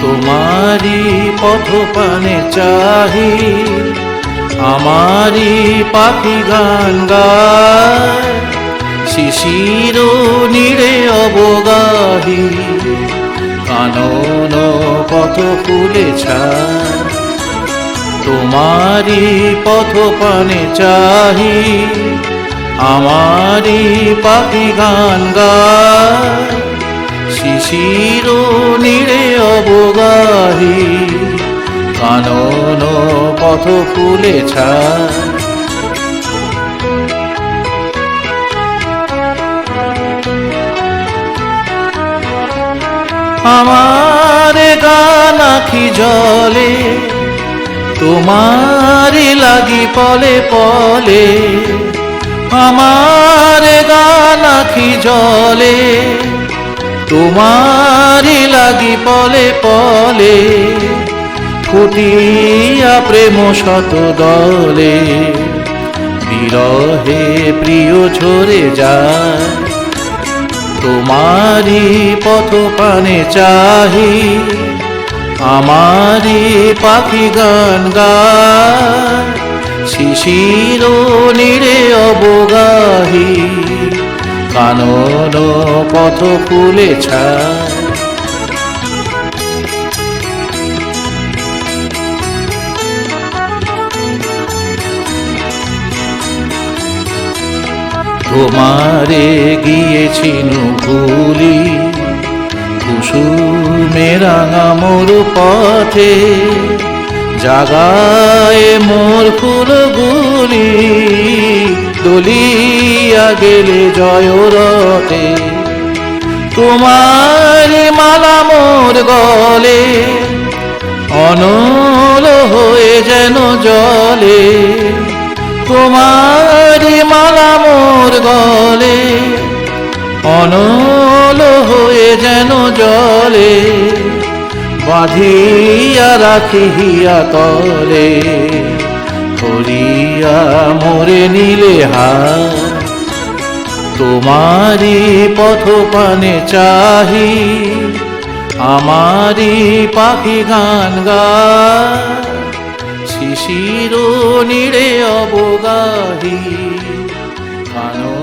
তোমারি পথ পানে চাহি, আমারি পাখি গান গায়, শিশির নীড়ে অবগাহী, কানন পথ ফুলে ছায়। তোমারি পথ পানে চাহি, আমারি পাখি গান গায়, শিশির নীড়ে অবগাহী, কানন পথ ফুলে ছায়। আমার গান আখি জলে, তোমারি লাগি পলে পলে। আমার গান আখি জলে, তোমারি লাগি পলে পলে। ফুটিয়া প্রেম শত দলে, বিরহে প্রিয় ঝরে যায়। তোমারি পথ পানে চাহি, আমারি পাখি গান গায়, শিশির নীড়ে অবগাহী, কানন পথ ফুলে ছায়। তোমারে গিয়েছিনু ভুলি, কুসুমে রাঙা মোর পথে, জাগায় মোর ফুলগুলি, দলিয়া গেলে জয় রথে। তোমার মালা মোর গলে, অনল হয়ে যেন জলে। তোমার মালা মোর গলে, অনল হয়ে যেন জলে। বাঁধিয়া রাখিয়া তলে, করিয়া মোরে নীলে হার। তোমারি পথ পানে চাহি, আমারি পাখি গান গায়, শিশির নীড়ে অবগাহী, কানন